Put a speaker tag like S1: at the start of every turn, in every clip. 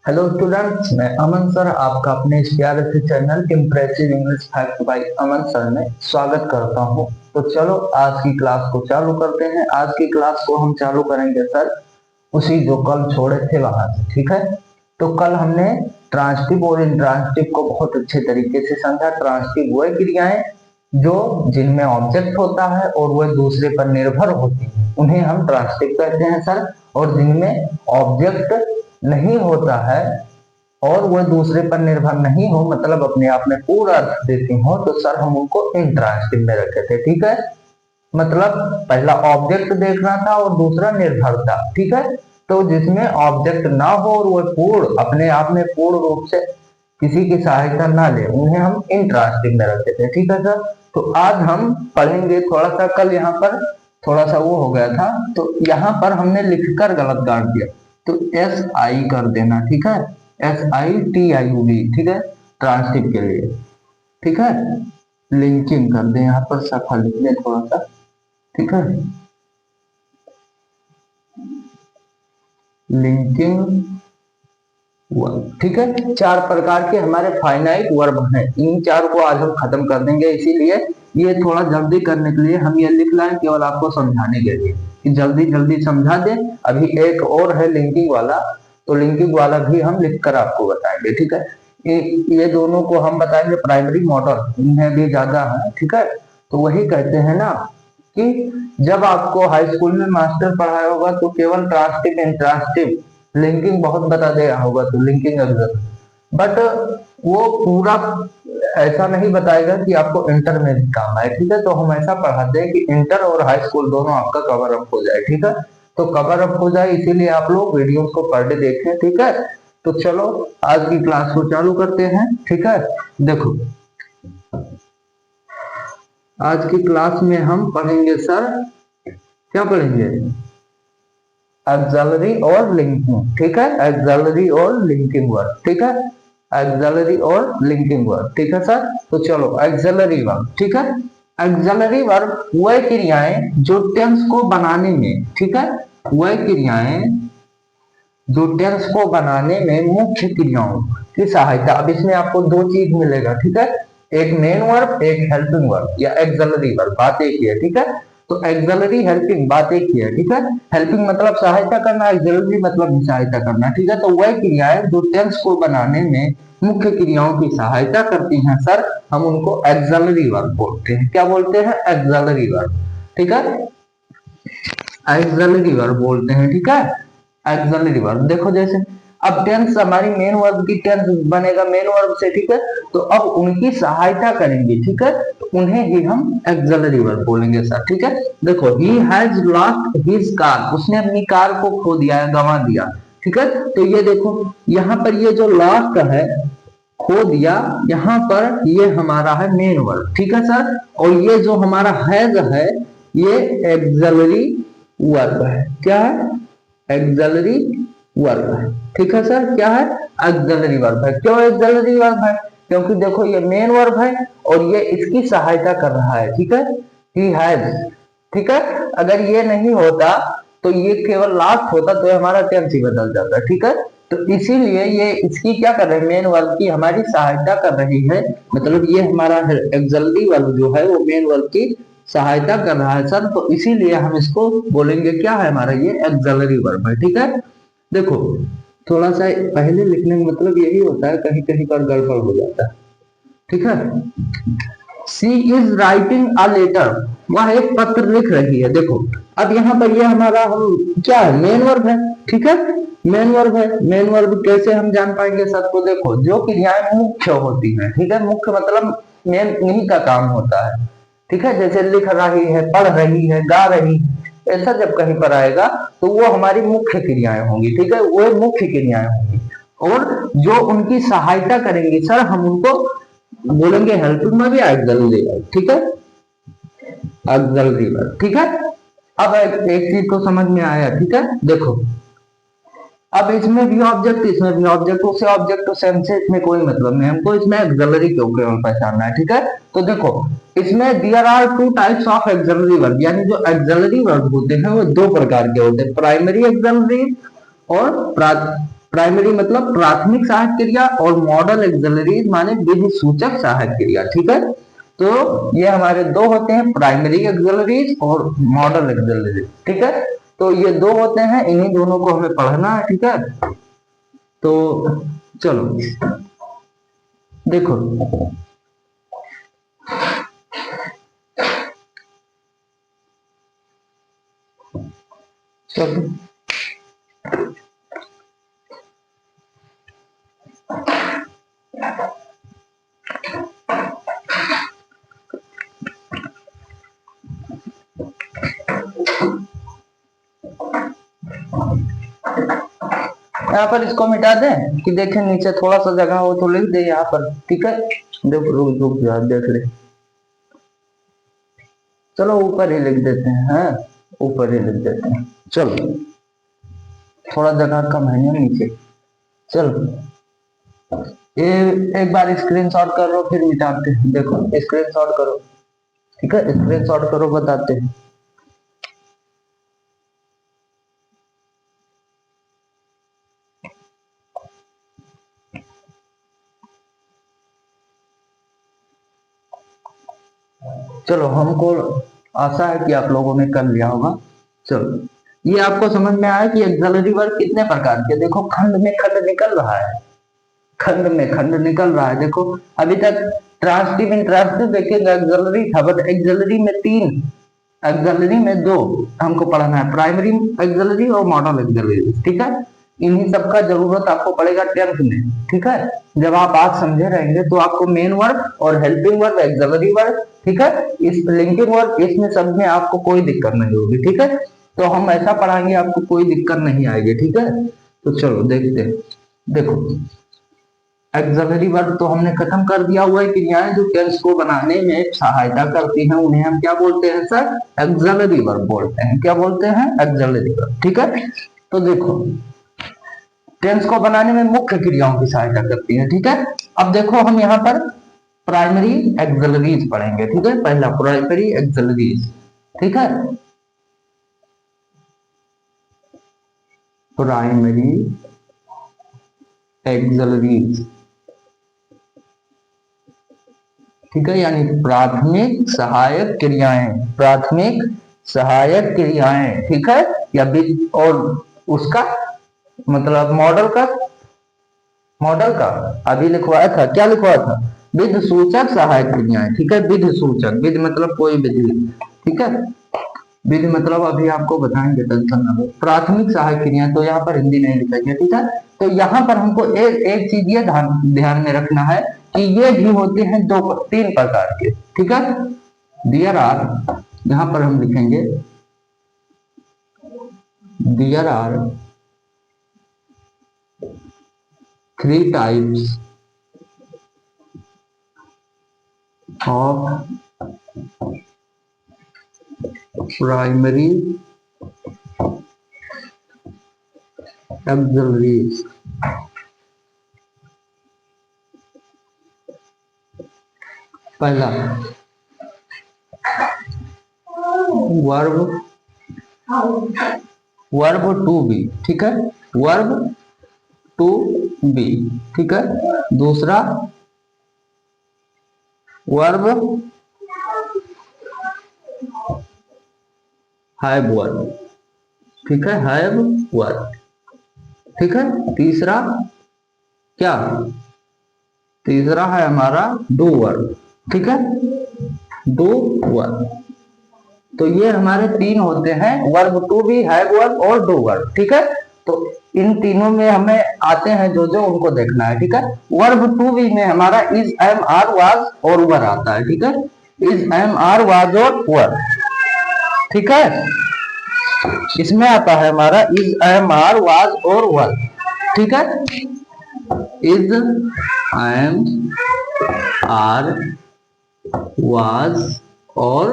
S1: Hello students, मैं अमन sir आपका अपने इस प्यारे से channel impressive English fact bye अमन सर में स्वागत करता हूं। तो चलो आज की क्लास को चालू करते हैं। आज की क्लास को हम चालू करेंगे सर उसी जो कल छोड़े थे वहां से, ठीक है। तो कल हमने ट्रांसटिव और इंट्रांसटिव को बहुत अच्छे तरीके से समझा। ट्रांसटिव वह क्रियाएं जो जिनमें ऑब्जेक्ट होता है और वह दूसरे पर निर्भर होती है उन्हें हम ट्रांसटिव कहते हैं सर। और जिनमें ऑब्जेक्ट नहीं होता है और वह दूसरे पर निर्भर नहीं हो, मतलब अपने आप में पूरा अर्थ देती हो, तो सर हम उनको इंट्रांसटिव में रखे थे, ठीक है। मतलब पहला ऑब्जेक्ट देखना था और दूसरा निर्भरता, ठीक है। तो जिसमें ऑब्जेक्ट ना हो और वह पूर्ण अपने आप में पूर्ण रूप से किसी की सहायता ना ले उन्हें हम इंट्रांसटिव में रखते थे, ठीक है सर। तो आज हम पढ़ेंगे थोड़ा सा, कल यहाँ पर थोड़ा सा वो हो गया था, तो यहाँ पर हमने लिखकर गलत काट दिया, तो एस आई कर देना, ठीक है। SITIUD, ठीक है, ट्रांसटिव के लिए, ठीक है। लिंकिंग कर दें, यहाँ पर सफल लिख दें थोड़ा सा, ठीक है। लिंकिंग वर्ब, ठीक है। चार प्रकार के हमारे फाइनाइट वर्ब हैं, इन चार को आज हम खत्म कर देंगे। इसीलिए ये थोड़ा जल्दी करने के लिए हम ये लिख लाए, केवल आपको समझाने के लिए कि जल्दी जल्दी समझा दें। अभी एक और है लिंकिंग वाला, तो लिंकिंग वाला भी हम लिखकर आपको बताएंगे, ठीक है। ये दोनों को हम बताएंगे प्राइमरी मॉडल, इनमें भी ज्यादा है, ठीक है। तो वही कहते हैं ना कि जब आपको हाई स्कूल में मास्टर पढ़ाया होगा तो केवल ट्रांसटिव इंट्रांसटिव लिंकिंग बहुत बता दिया होगा, तो लिंकिंग अगर, बट वो पूरा ऐसा नहीं बताएगा कि आपको इंटर में भी काम आए, ठीक है। तो हम ऐसा पढ़ाते हैं कि इंटर और हाई स्कूल दोनों आपका कवर अप हो जाए, ठीक है। तो कवर अप हो जाए इसीलिए आप लोग वीडियो को पर डे देखें, ठीक है। तो चलो आज की क्लास को चालू करते हैं, ठीक है। देखो आज की क्लास में हम पढ़ेंगे सर, क्या पढ़ेंगे? एक्सलरी और लिंकिंग, ठीक है। एक्सलरी और लिंकिंग वर्ड, ठीक है। एक्सलरी और लिंकिंग वर्ड, ठीक है सर। तो चलो एक्सलरी वर्ड, ठीक है। एक्सलरी वर्ड वह क्रियाएं जो टेंस को बनाने में, ठीक है, वह क्रियाएं जो टेंस को बनाने में मुख्य क्रियाओं की सहायता। अब इसमें आपको दो चीज मिलेगा, ठीक है। एक मेन वर्ब, एक हेल्पिंग वर्ब या एक्सलरी वर्ब, बात एक ही है, ठीक है। तो एक्सलरी हेल्पिंग बात एक ही है, ठीक है। हेल्पिंग मतलब सहायता करना, एक्सलरी मतलब सहायता करना, ठीक है। तो वह क्रियाएं जो टेंस को बनाने में मुख्य क्रियाओं की सहायता करती हैं सर, हम उनको एक्सलरी वर्ब बोलते हैं। क्या बोलते हैं? एक्सलरी वर्ब, ठीक है। एक्सलरी वर्ब बोलते हैं, ठीक है। एक्सलरी वर्ब देखो, जैसे अब टेंस हमारी मेन वर्ब की टेंस बनेगा मेन वर्ब से, ठीक है। तो अब उनकी सहायता करेंगे, ठीक है, तो उन्हें ही हम एक्सलरी वर्ब बोलेंगे सर, ठीक है। देखो he has lost his car, उसने अपनी कार को खो दिया है, गंवा दिया, ठीक है। तो ये देखो यहाँ पर ये जो लॉस्ट है, खो दिया, यहाँ पर ये हमारा है मेन वर्ब, ठीक है सर। और ये जो हमारा हैज है ये एक्सलरी वर्ब है। क्या है? एक्सलरी वर्ब है, ठीक है सर। क्या है? एक्सलरी वर्ब है। क्यों एक्सलरी वर्ब है? क्योंकि देखो ये मेन वर्ब है और ये इसकी सहायता कर रहा है, ठीक है। ही हैज, ठीक है। अगर ये नहीं होता तो ये केवल लास्ट होता तो हमारा टेंस ही बदल जाता, ठीक है। तो इसीलिए ये इसकी क्या कर रहे हैं, मेन वर्ब की हमारी सहायता कर रही है, मतलब ये हमारा एक्सलरी वर्ब जो है वो मेन वर्ब की सहायता कर रहा है सर। तो इसीलिए हम इसको बोलेंगे, क्या है हमारा, ये एक्सलरी वर्ब है, ठीक है। देखो थोड़ा सा पहले लिखने में मतलब यही होता है, कहीं कहीं पर गड़बड़ हो जाता है, ठीक है। She is writing a letter, वह एक पत्र लिख रही है। देखो अब यहाँ पर ये हमारा हम क्या है, मेन वर्ब है, ठीक है। मेन वर्ब है। मेन वर्ब कैसे हम जान पाएंगे सर? को देखो जो क्रियाएं मुख्य होती हैं, ठीक है, मुख्य मतलब मेन इन्हीं का काम होता है, ठीक है। जैसे लिख रही है, पढ़ रही है, गा रही है, ऐसा जब कहीं पर आएगा तो वो हमारी मुख्य क्रियाएं होंगी, ठीक है, वो मुख्य क्रियाएं होंगी। और जो उनकी सहायता करेंगे सर हम उनको बोलेंगे हेल्पिंग में भी एक्सलरी वर्ब, ठीक है। एक्सलरी वर्ब, ठीक है। अब एक चीज को समझ में आया, ठीक है। देखो अब इसमें भी ऑब्जेक्ट, इसमें भी ऑब्जेक्ट, उसे ऑब्जेक्ट तो सेम से इसमें कोई मतलब नहीं, हमको इसमें एक्सलरी क्यों केवल पहचानना है, ठीक है। तो देखो इसमें there are two types of auxiliary verb, यानी जो एक्सलरी वर्ब होते हैं वो दो प्रकार के होते हैं, प्राइमरी एक्सलरी और प्राइमरी मतलब प्राथमिक सहायक क्रिया और मॉडल एक्सिलरीज माने विधि सूचक सहायक क्रिया। ठीक है, तो ये हमारे दो होते हैं, प्राइमरी एक्सिलरीज और मॉडल एक्सिलरीज। ठीक है, तो ये दो होते हैं, इन्हीं दोनों को हमें पढ़ना है। ठीक है, तो चलो देखो, चलो यहाँ पर इसको मिटा दें कि देखें नीचे थोड़ा सा जगह हो तो लिख दे यहाँ पर। ठीक है, देखो रुक रुक यार देख ले, चलो ऊपर ही लिख देते हैं। हाँ, ऊपर ही लिख देते हैं, चलो थोड़ा जगह कम है ना नीचे। चलो ये एक बार स्क्रीनशॉट कर लो फिर मिटाते हैं। देखो स्क्रीनशॉट करो। ठीक है, स्क्रीनशॉट करो, बताते हैं। चलो हमको आशा है कि आप लोगों ने कर लिया होगा। चलो ये आपको समझ में आया कि एक्सिलरी वर्ब कितने प्रकार के। देखो खंड में खंड निकल रहा है, खंड में खंड निकल रहा है। देखो अभी तक ट्रांसटिव इंट्रांसटिव देखेंगे, एक्सिलरी था, बट एक्सिलरी में तीन, एक्सिलरी में दो हमको पढ़ना है, प्राइमरी एक्सिलरी और मॉडल एक्सिलरी। ठीक है, इन्हीं सबका जरूरत आपको पड़ेगा 10th में। ठीक है, जब आप आज समझे रहेंगे तो आपको मेन वर्ब और हेल्पिंग वर्ब, एक्सिलरी वर्ब, ठीक है, इस लिंकिंग वर्ब, इसमें सब में आपको कोई दिक्कत नहीं होगी। ठीक है, तो हम ऐसा पढ़ाएंगे आपको कोई दिक्कत नहीं आएगी। ठीक है, तो चलो देखते हैं। देखो एक्सिलरी वर्ब तो हमने खत्म कर दिया हुआ है, क्रियाएं जो टेंस को बनाने में सहायता करती हैं उन्हें हम क्या बोलते हैं सर? एक्सिलरी वर्ब बोलते हैं। क्या बोलते हैं? Axillary verb. ठीक है, तो देखो टेंस को बनाने में मुख्य क्रियाओं की सहायता करती है। ठीक है, अब देखो हम यहाँ पर प्राइमरी एक्सिलरीज पढ़ेंगे। ठीक है, पहला प्राइमरी एक्सिलरीज। ठीक है, प्राइमरी एक्सिलरीज। ठीक है, यानी प्राथमिक सहायक क्रियाएं, प्राथमिक सहायक क्रियाएं। ठीक है, या और उसका मतलब मॉडल का अभी लिखवाया था, क्या लिखवाया था? विधि सूचक सहायक क्रियाएं। ठीक है, विधि सूचक, विधि मतलब कोई विधि। ठीक है, विधि मतलब अभी आपको बताएंगे, टेंशन ना लो। प्राथमिक सहायक क्रियाएं तो यहाँ पर हिंदी नहीं लिखेंगे। ठीक है, तो यहाँ पर हमको एक चीज ये ध्यान में रखना है कि ये भी होते हैं तीन प्रकार के। ठीक है, दियर आर, यहाँ पर हम लिखेंगे there are 3 types of primary auxiliaries. पहला वर्ब टू बी। ठीक है, वर्ब टू बी। ठीक है, दूसरा वर्ब हैव वर्ब। ठीक है, हैव वर्ब। ठीक है, तीसरा क्या? तीसरा है हमारा डू वर्ब। ठीक है, डू वर्ब। तो ये हमारे तीन होते हैं, verb to be, have verb और डू वर्ब। ठीक है, तो इन तीनों में हमें आते हैं जो जो उनको देखना है। ठीक है, वर्ब टू बी में हमारा इज, एम, आर, वाज और वर आता है। ठीक है, इज, एम, आर, वाज और वर। ठीक है, इसमें आता है हमारा इज, एम, आर, वाज और वर। ठीक है, इज, एम, आर, वाज और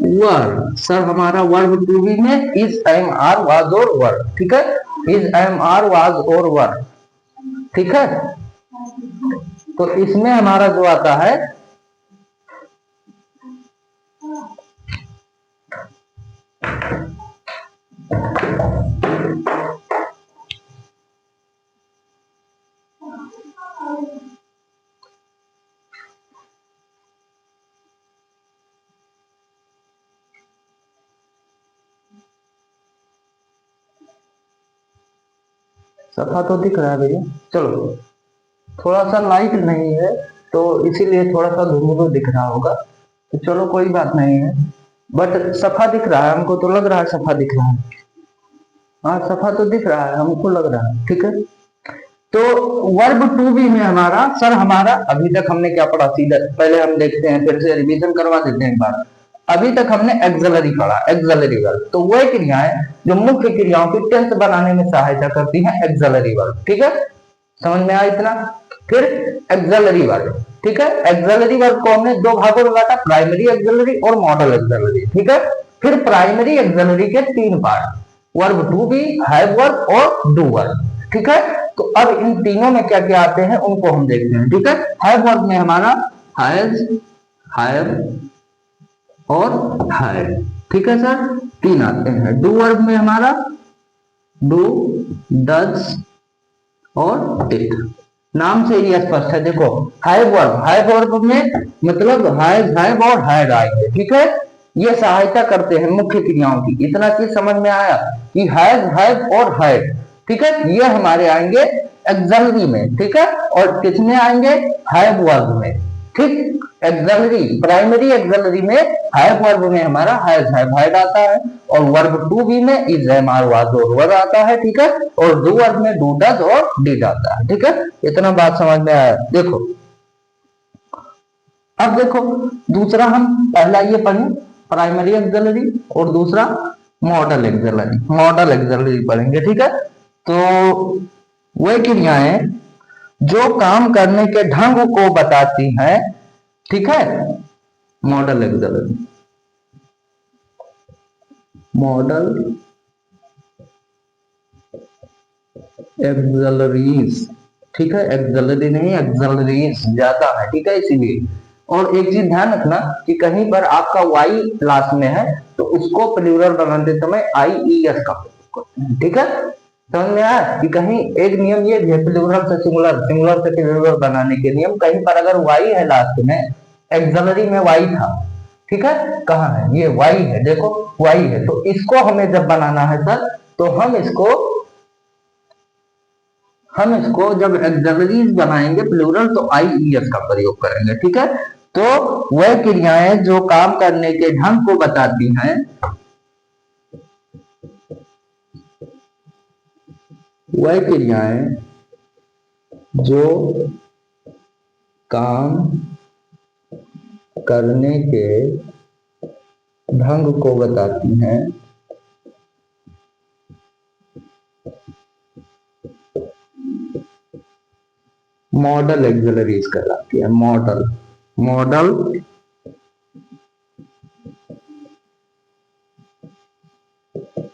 S1: वर। सर हमारा वर्ब टू बी में इज, एम, आर, वाज और वर। ठीक है, इज, एम, आर, वाज और वर। ठीक है, तो इसमें हमारा जो आता है सफा तो दिख रहा है भैया, चलो थोड़ा सा लाइट नहीं है तो इसीलिए थोड़ा सा धुंधलू दिख रहा होगा, तो चलो कोई बात नहीं है, बट सफा दिख रहा है, हमको तो लग रहा है सफा दिख रहा है। हाँ सफा तो दिख रहा है, हमको लग रहा है, ठीक है। तो वर्ब टू बी में हमारा सर, हमारा अभी तक हमने क्या पढ़ा, सीधा पहले हम देखते हैं, फिर से रिवीजन करवा देते हैं एक बार। अभी तक हमने एक्सलरी पढ़ा, एक्सलरी वर्ब, तो वह क्रियाएं जो मुख्य क्रियाओं की टेंस बनाने में सहायता करती हैं, एक्सलरी वर्ब, ठीक है, समझ में आया इतना। फिर एक्सलरी वर्ब, ठीक है, एक्सलरी वर्ब को हमने दो भागों में बांटा, प्राइमरी एक्सलरी और मॉडल एक्सलरी, ठीक है। फिर प्राइमरी एक्सलरी के तीन part, verb to be, have verb और डू वर्ब, ठीक है। तो अब इन तीनों में क्या क्या आते हैं उनको हम देखते हैं, ठीक है। हैव वर्ब में हमारा हैज, हैव और हैड, ठीक है सर, तीन आते हैं। डू वर्ब में हमारा डू, डज और डिड, नाम से ही स्पष्ट है। देखो हैव वर्ब में मतलब हैज, हैव और हैड आएंगे, ठीक है, ये सहायता करते हैं मुख्य क्रियाओं की। इतना चीज समझ में आया कि हैज, हैव और हैड, ठीक है, ये हमारे आएंगे एक्सलरी में, ठीक है, और किसमें आएंगे, हैव वर्ब में, ठीक। एक्सलरी, प्राइमरी एक्सलरी में हैव वर्ब में हमारा हैज, हैव, हैड आता है, और वर्ब टू बी में इज, एम, आर, वाज और वर आता है, ठीक है, और डू वर्ब में डू, डज और डिड आता है, ठीक है। इतना बात समझ में आया। देखो अब देखो दूसरा, हम पहला ये पढ़े प्राइमरी एक्सलरी और दूसरा मॉडल एक्सलरी, मॉडल एक्सलरी पढ़ेंगे, ठीक है। तो वह क्रियाएं जो काम करने के ढंग को बताती हैं, ठीक है, मॉडल एक्सलरी, मॉडल एक्सलरीज, ठीक है, एक्सलरी नहीं एक्सलरीज ज्यादा है, ठीक है, इसीलिए। और एक चीज ध्यान रखना कि कहीं पर आपका वाई लास्ट में है तो उसको प्लूरल बनाते समय आई ई एस का प्रयोग करते हैं, ठीक है, समझ में आया कि कहीं एक नियम ये भी है प्लूरल से सिंगुलर, सिंगुलर से प्लूरल बनाने के नियम, कहीं पर अगर वाई है लास्ट में, एक्सलरी में वाई था, ठीक है, कहाँ है ये वाई है, देखो वाई है, तो इसको हमें जब बनाना है सर, तो हम इसको जब एक्सलरीज बनाएंगे प्लूरल तो आई ई एस का प्रयोग करेंगे, ठीक है। तो वह क्रियाएं जो काम करने के ढंग को बताती हैं, वह क्रियाएं जो काम करने के ढंग को बताती हैं, मॉडल एक्सलरीज कहलाती है, मॉडल, मॉडल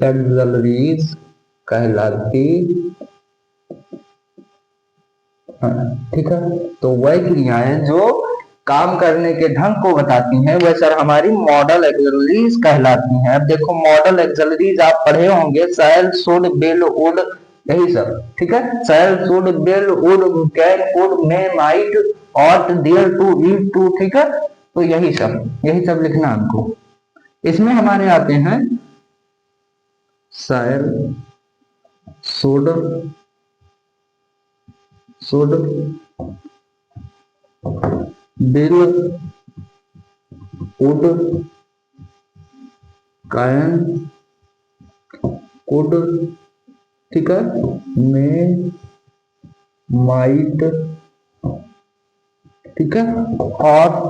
S1: एक्सलरीज कहलाती, ठीक है। तो वह क्रियाएं जो काम करने के ढंग को बताती हैं वह सर हमारी मॉडल एक्सलरीज कहलाती हैं। अब देखो मॉडल एक्सलरीज आप पढ़े होंगे, शैल, शुड, विल, वुड, यही सब, ठीक है, shall, should, will, would, can, could, may, might, ought, dare to, eat to, ठीक है, तो यही सब लिखना हमको। इसमें हमारे आते हैं shall, should, will, would, can, could, ठीक है, मे, माइट, ठीक है, ऑट,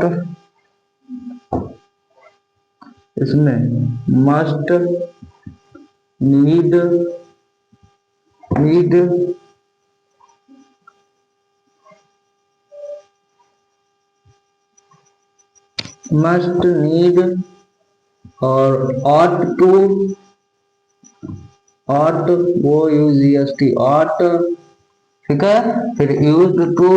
S1: इसमें मस्ट, नीड, मस्ट, नीड और ऑट टू, ऑट वो यूजीएसटी ऑट, ठीक है, फिर यूज्ड टू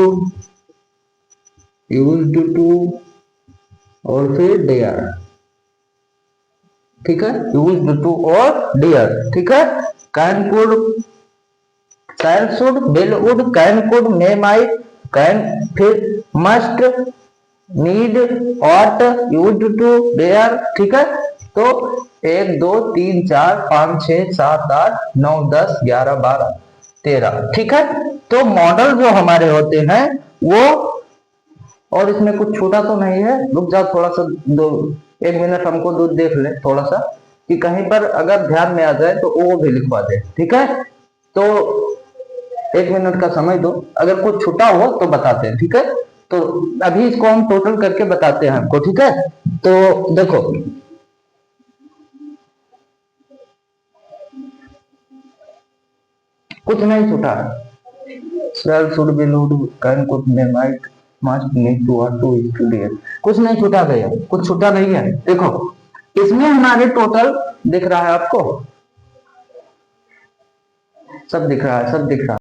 S1: और फिर डेयर, ठीक है, यूज्ड टू और डेयर, ठीक है, can, could, shall, should, will, would, can, could, may, might, can, फिर must, need, ought, used to, dare, ठीक है। तो 1 2 3 4 5 6 7 8 9 10 11 12 13, ठीक है। तो मॉडल जो हमारे होते हैं वो, और इसमें कुछ छूटा तो नहीं है, रुक जाओ थोड़ा सा, 1 मिनट हमको दूध देख ले थोड़ा सा, कि कहीं पर अगर ध्यान में आ जाए तो वो भी लिखवा दे, ठीक है। तो 1 मिनट का समय दो, अगर कुछ छूटा हो तो बताते हैं, ठीक है। तो अभी इसको हम टोटल करके बताते हैं हमको, ठीक है। तो देखो, कुछ नहीं छूटा है। Shall should be would can could may might must need to are to studio, कुछ नहीं छूटा भैया, कुछ छूटा नहीं है। देखो इसमें हमारे टोटल दिख रहा है आपको, सब दिख रहा है, सब दिख रहा है।